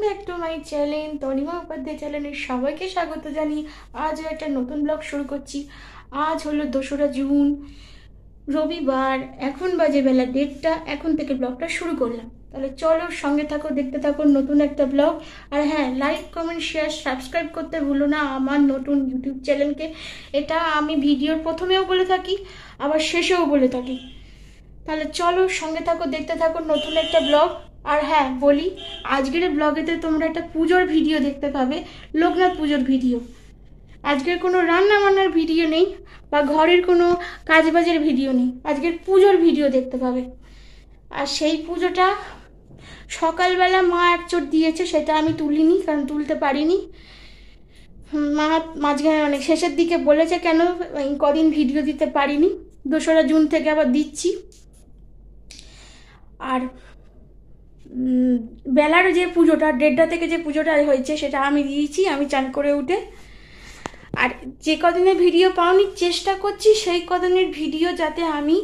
Back to my channel Tanima Upadhyay চ্যানেলের সবাইকে স্বাগত জানিয়ে আজও একটা নতুন ব্লগ শুরু করছি। আজ হলো 2রা জুন, রবিবার। এখন বাজে বেলা 1:30। এখন থেকে ব্লগটা শুরু করলাম। তাহলে চলো সঙ্গে থাকো, দেখতে থাকো নতুন একটা ব্লগ। আর হ্যাঁ, লাইক কমেন্ট শেয়ার সাবস্ক্রাইব করতে ভুলো না আমার নতুন ইউটিউব চ্যানেলকে। এটা আমি ভিডিওর প্রথমেও বলে থাকি, আবার শেষেও বলে থাকি। তাহলে চলো সঙ্গে থাকো, দেখতে থাকো নতুন একটা ব্লগ। আর হ্যাঁ বলি, আজকের ব্লগেতে তোমরা একটা পুজোর ভিডিও দেখতে পাবে, লোকনাথ পুজোর ভিডিও। আজকের কোনো রান্না বান্নার ভিডিও নেই বা ঘরের কোনো কাজবাজের ভিডিও নেই, আজকের পুজোর ভিডিও দেখতে পাবে। আর সেই পুজোটা সকালবেলা মা একচোট দিয়েছে, সেটা আমি তুলিনি, কারণ তুলতে পারিনি। মা মাঝখানে অনেক শেষের দিকে বলেছে কেন কদিন ভিডিও দিতে পারিনি, 2রা জুন থেকে আবার দিচ্ছি। আর বেলার যে পুজোটা 1:30 থেকে যে পুজোটা হয়েছে সেটা আমি দিয়েছি, আমি চান করে উঠে। আর যে কদিনের ভিডিও পাওনি, চেষ্টা করছি সেই কদিনের ভিডিও যাতে আমি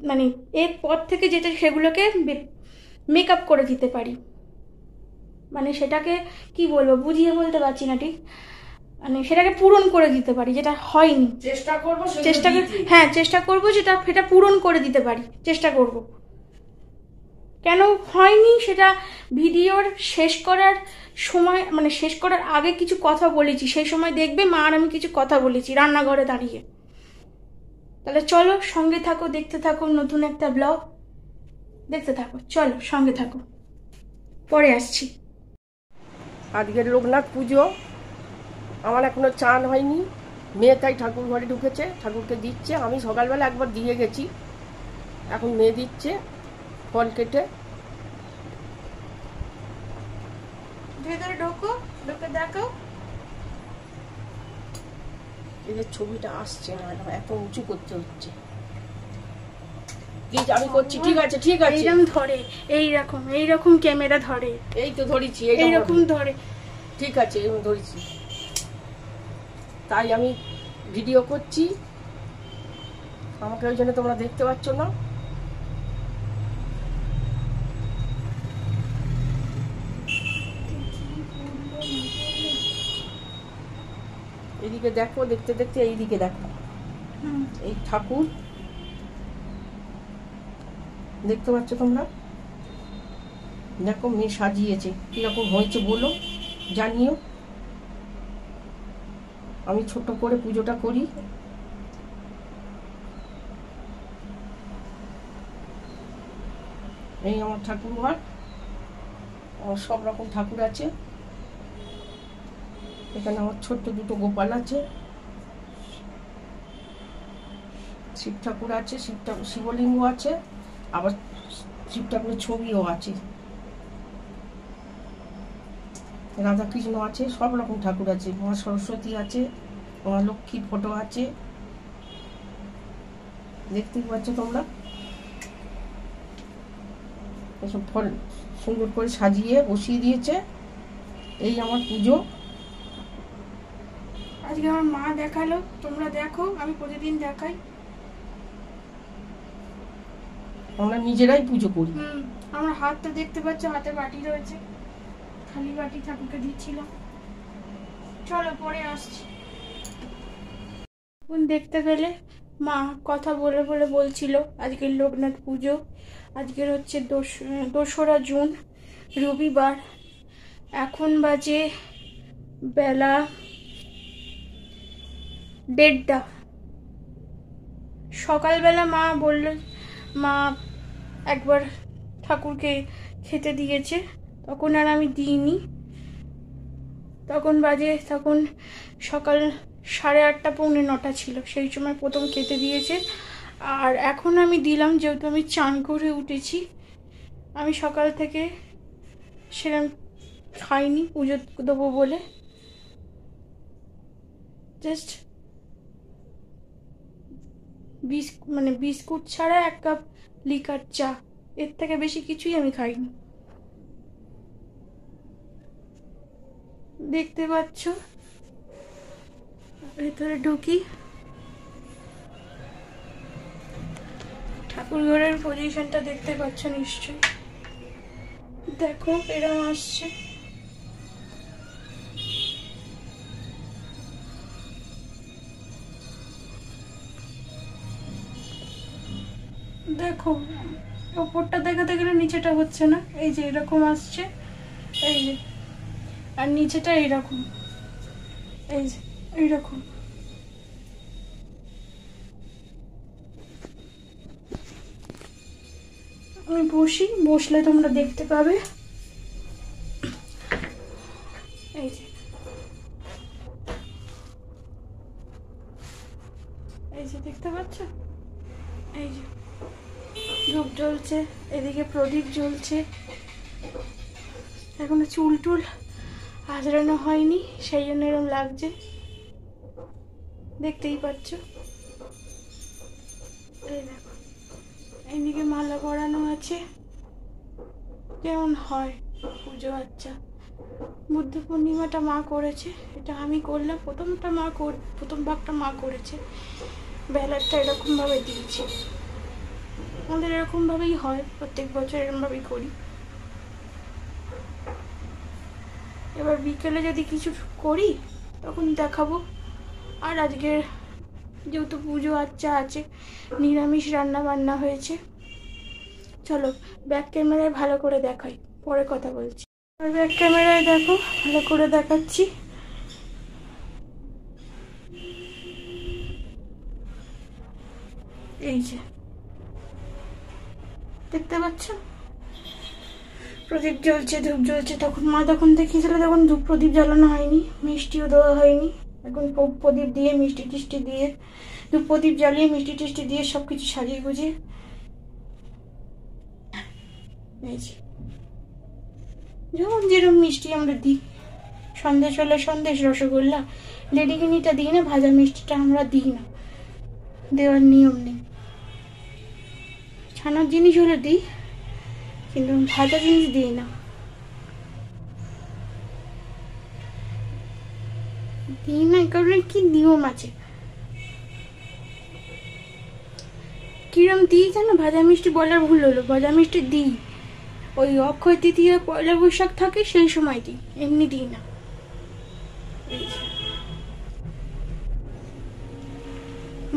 মানে এরপর থেকে যেটা সেগুলোকে মেকআপ করে দিতে পারি। মানে সেটাকে কি বলবো, বুঝিয়ে বলতে পারছি না ঠিক, মানে সেটাকে পূরণ করে দিতে পারি যেটা হয়নি। চেষ্টা করবো সেটা পূরণ করে দিতে পারি, চেষ্টা করব। কেন হয়নি সেটা ভিডিওর শেষ করার সময়, মানে শেষ করার আগে কিছু কথা বলেছি, সেই সময় দেখবে মা আর আমি কিছু কথা বলেছি রান্নাঘরে দাঁড়িয়ে। তাহলে চলো সঙ্গে থাকো, দেখতে থাকো নতুন একটা ব্লগ, দেখতে থাকো, চলো সঙ্গে থাকো, পরে আসছি। আজকের লোকনাথ পুজো, আমার এখনো চান হয়নি। মেয়ে তাই ঠাকুর ঘরে ঢুকেছে, ঠাকুরকে দিচ্ছে। আমি সকালবেলা একবার দিয়ে গেছি, এখন মেয়ে দিচ্ছে ফল কেটে। ভেতরে ঢোকো, ঢোকে দেখো। এই যে ছবিটা আসছে না, এত উঁচু করতে হচ্ছে। আমি করছি, ঠিক আছে ঠিক আছে। এইরকম ধরে, এইরকম ক্যামেরা ধরে, এই তো ধরেছি, এইরকম ধরে, ঠিক আছে এরকম ধরেছি। তাই আমি ভিডিও করছি, আমাকে ওই জন্য তোমরা দেখতে পাচ্ছ না। এইদিকে দেখো, দেখতে দেখতে এইদিকে দেখো। এই ঠাকুর দেখতে পাচ্ছ তোমরা, দেখো মেয়ে সাজিয়েছে, কিরকম হয়েছে বলো, জানিও। আমি ছোট করে পুজোটা করি। এই আমার ঠাকুর ঘর, আমার সব রকম ঠাকুর আছে। এখানে আমার ছোট্ট 2টো গোপাল আছে, শিব ঠাকুর আছে, শিবলিঙ্গ আছে, আবার শিব ঠাকুরের ছবিও আছে, রাধা কৃষ্ণ আছে, সব রকম ঠাকুর আছে। মা সরস্বতী আছে, মা লক্ষ্মীর ফটো আছে, দেখতে পাচ্ছ তোমরা। এসব ফল সুন্দর করে সাজিয়ে বসিয়ে দিয়েছে। এই আমার পুজো। আজকে আমার মা দেখালো, তোমরা দেখো, আমি প্রতিদিন দেখাই। আমরা নিজেরাই পুজো করি। আমার হাতটা দেখতে পাচ্ছ, হাতে বাটি রয়েছে, খালি বাটি ঠাকুরকে দিচ্ছিলাম। চলো পরে আসছি। দেখতে পেলে মা কথা বলে বলে বলছিল আজকের লোকনাথ পুজো। আজকের হচ্ছে 2রা জুন, রবিবার। এখন বাজে বেলা 1:30। সকালবেলা মা বলল, মা একবার ঠাকুরকে খেতে দিয়েছে, তখন আর আমি দিইনি। তখন সকাল 8:30 পৌনে 9টা ছিল, সেই সময় প্রথম খেতে দিয়েছে। আর এখন আমি দিলাম, যেহেতু আমি চান করে উঠেছি। আমি সকাল থেকে সেরকম খাইনি পুজো দেবো বলে, জাস্ট বিস্কুট ছাড়া 1 কাপ লিকার চা, এর থেকে বেশি কিছুই আমি খাইনি। দেখতে পাচ্ছ, ভেতরে ঢুকি। ঠাকুর ঘরের পজিশনটা দেখতে পাচ্ছ নিশ্চয়ই। দেখো এরকম আসছে। দেখো ওপরটা দেখাতে গেলে নিচেটা হচ্ছে না, এই যে এরকম আসছে, এই যে, আর নিচেটা এইরকম, এই যে এইরকম। আমি বসলে তোমরা দেখতে পাবে, এই যে দেখতে পাচ্ছ, এই যে ধূপ জ্বলছে, এদিকে প্রদীপ জ্বলছে। এখনো চুল টুল আঁচড়ানো হয়নি, সেই জন্য এরকম লাগছে, দেখতেই পাচ্ছ। এই দেখো এইদিকে মালা পরানো আছে, যেমন হয় পুজো। আচ্ছা, বুদ্ধ পূর্ণিমাটা মা করেছে, এটা আমি করলাম। প্রথম ভাগটা মা করেছে, বেলারটা এরকমভাবে দিয়েছে। আমাদের এরকমভাবেই হয়, প্রত্যেক বছর এরকমভাবেই করি। এবার বিকেলে যদি কিছু করি তখন দেখাবো। আর আজকের যেহেতু পুজো আচ্ছা আছে, নিরামিষ রান্না বান্না হয়েছে। চলো ব্যাক ক্যামেরায় ভালো করে দেখাই, পরে কথা বলছি। আর ব্যাক ক্যামেরায় দেখো, ভালো করে দেখাচ্ছি। এই যে দেখতে পাচ্ছ, প্রদীপ জ্বলছে, ধূপ জ্বলছে। মা তখন দেখিয়েছিল, তখন ধূপ প্রদীপ জ্বালানো হয়নি, মিষ্টিও দেওয়া হয়নি। এখন প্রদীপ দিয়ে মিষ্টি টিষ্টি দিয়ে, ধূপ প্রদীপ জ্বালিয়ে মিষ্টি টিষ্টি দিয়ে সবকিছু সাজিয়ে গুজিয়ে যেমন যেরকম মিষ্টি আমরা দিই, সন্দেশ হলে সন্দেশ, রসগোল্লা, লেডিকিনিটা দিই না, ভাজা মিষ্টিটা আমরা দিই না, দেওয়ার নিয়ম নেই। ছানার জিনিস হলে দিই, কিন্তু ভাজা জিনিস দিই না। দিই না, কারণ কি নিয়ম আছে। কিরম দিই জানো, ভাজা মিষ্টি বলার ভুল হলো, ভাজা মিষ্টি দিই ওই অক্ষয় তৃতীয়া পয়লা বৈশাখ থাকে সেই সময় দিই, এমনি দিই না।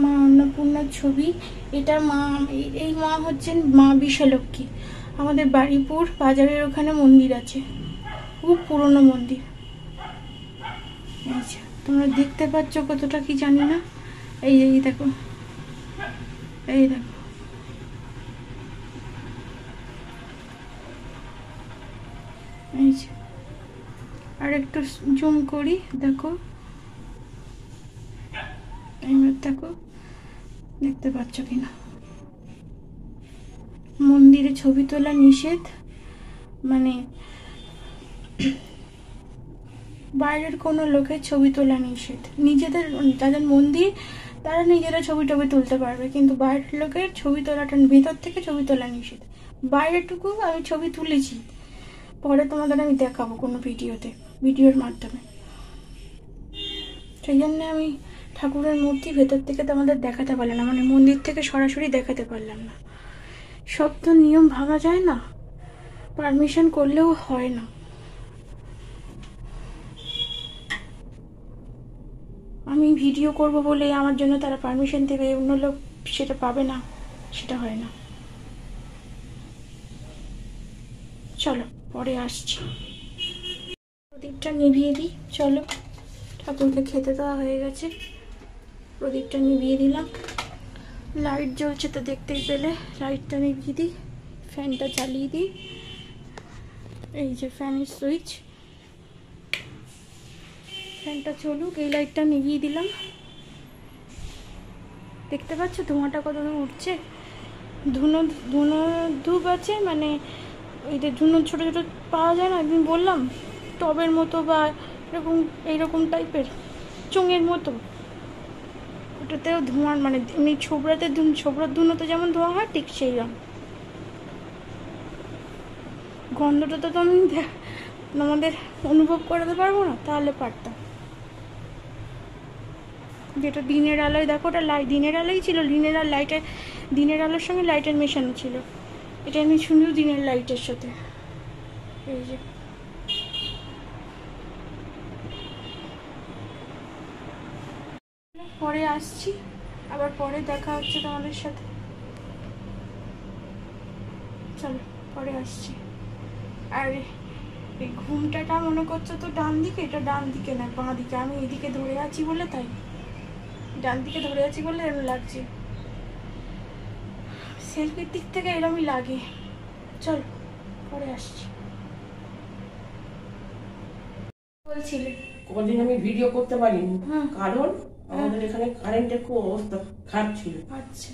মা অন্নপূর্ণার ছবি, এটা মা, এই মা হচ্ছেন মা বিশ্বলক্ষ্মী। আমাদের বাড়িপুর বাজারের ওখানে মন্দির আছে, খুব পুরনো মন্দির। আচ্ছা, তোমরা দেখতে পাচ্ছ কতটা কি জানি না। এই দেখো, এই দেখো, এই যে আর একটু জুম করি, দেখো এইবার দেখো, দেখতে পাচ্ছ কিনা। মন্দিরে ছবি তোলা নিষেধ, মানে বাইরের কোনো লোকের ছবি তোলা নিষেধ। নিজেদের যাদের মন্দির তারা নিজেরা ছবি টবি তুলতে পারবে, কিন্তু বাইরের লোকের ছবি তোলাটা, ভেতর থেকে ছবি তোলা নিষেধ। বাইরেটুকু আমি ছবি তুলেছি, পরে তোমাদের আমি দেখাবো কোনো ভিডিওর মাধ্যমে। সেই জন্য আমি ঠাকুরের মূর্তি ভেতর থেকে তোমাদের দেখাতে পারলাম না, মানে মন্দির থেকে সরাসরি দেখাতে পারলাম না। সব তো নিয়ম ভাঙা যায় না, পারমিশন করলেও হয় না। আমি ভিডিও করব বলে আমার জন্য তারা পারমিশন দেবে, অন্য লোক সেটা পাবে না, সেটা হয় না। চলো পরে আসছি। প্রদীপটা নিভিয়ে দিই, চলো। ঠাকুরকে খেতে দেওয়া হয়ে গেছে, প্রদীপটা নিভিয়ে দিলাম। লাইট জ্বলছে তো দেখতেই পেলে, লাইটটা নিভিয়ে দিই, ফ্যানটা চালিয়ে দিই। এই যে ফ্যানের সুইচ, ফ্যানটা চলুক। এই লাইটটা নিভিয়ে দিলাম। দেখতে পাচ্ছ ধোঁয়াটা কত দূর উঠছে। ধুনো ধূপ আছে, মানে এই যে ধুনো ছোটো ছোটো পাওয়া যায় না, আমি বললাম টবের মতো বা এরকম এইরকম টাইপের চোঙের মতো, ওটাতেও ধোঁয়ার, মানে এমনি ছোবড়ার ধুনোতে যেমন ধোঁয়া হয় ঠিক সেই রকম। গন্ধটা তো আমি আমাদের অনুভব করাতে পারবো না, তাহলে পারতাম। যেটা দিনের আলোয়, দেখো ওটা দিনের আলোই ছিল, দিনের আলোর সঙ্গে লাইটের মেশানো ছিল। এটা আমি শুনেও দিনের লাইটের সাথে এই যে পরে আসছি, আবার পরে দেখা হচ্ছে তোমাদের সাথে। চলো পরে আসছি। আর এই ঘুমটাটা মনে করছো তো ডান দিকে, এটা ডান দিকে না বাঁ দিকে, আমি এদিকে ধরে আছি বলে, তাই ডান দিকে ধরে আছি বলে এরকম লাগছে। সেলফির দিক থেকে এরকমই লাগে। চল পরে আসছি। বলছিলে কদিন আমি ভিডিও করতে পারিনি, কারণ আমাদের এখানে কারেন্টের খুব অবস্থা খারাপ ছিল। আচ্ছা,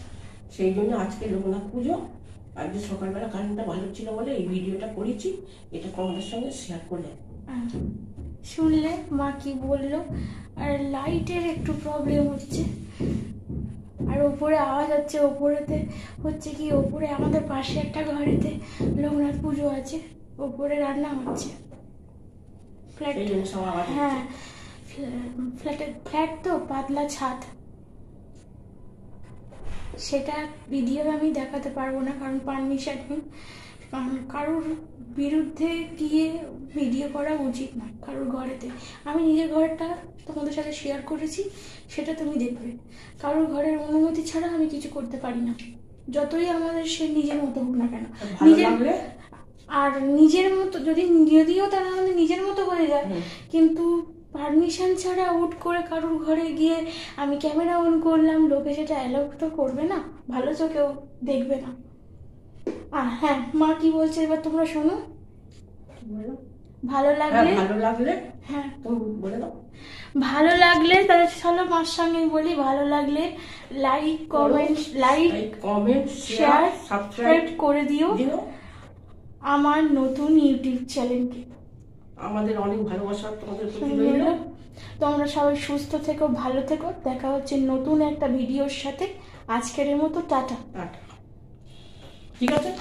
সেই জন্য আজকে লোকনাথ পুজো, আজকে সকালবেলা কারেন্টটা ভালো ছিল বলে এই ভিডিওটা করেছি, এটা তোমাদের সঙ্গে শেয়ার করলাম। শুনলে মা কি বললো? আর লাইটের একটু প্রবলেম হচ্ছে, আর ওপরে আওয়াজ হচ্ছে। ওপরেতে হচ্ছে কি, ওপরে আমাদের পাশে একটা ঘরেতে লোকনাথ পুজো আছে, ওপরে রান্না হচ্ছে। ফ্ল্যাট, হ্যাঁ ফ্ল্যাট তো পাতলা ছাদ, সেটা ভিডিও আমি দেখাতে পারবো না কারণ পারমিশন নেই। কারোর বিরুদ্ধে গিয়ে ভিডিও করা উচিত না কারোর ঘরেতে। আমি নিজের ঘরটা তোমাদের সাথে শেয়ার করেছি, সেটা তুমি দেখবে। কারোর ঘরের অনুমতি ছাড়া আমি কিছু করতে পারি না, যতই আমাদের সে নিজের মতো হোক না কেন। আর নিজের মতো যদিও তারা আমাদের নিজের মতো হয়ে যায়, কিন্তু পারমিশন ছাড়া হুট করে কারোর ঘরে গিয়ে আমি ক্যামেরা অন করলাম, লোকে সেটা অ্যালাউ তো করবে না, ভালো চোখেও দেখবে না। হ্যাঁ, মা কি বলছে এবার তোমরা শোনো। ভালো লাগলে হ্যাঁ তুমি বলে দাও। ভালো লাগলে তাহলে চলো মার সঙ্গে বলি, ভালো লাগলে লাইক কমেন্ট শেয়ার সাবস্ক্রাইব করে দিও আমার নতুন ইউটিউব চ্যানেলকে। আমাদের অনেক ভালোবাসা তোমাদের প্রতি রইল। তোমরা সবাই সুস্থ থেকো, ভালো থেকো। দেখা হচ্ছে নতুন একটা ভিডিওর সাথে। আজকের মতো টাটা। ঠিক আছে।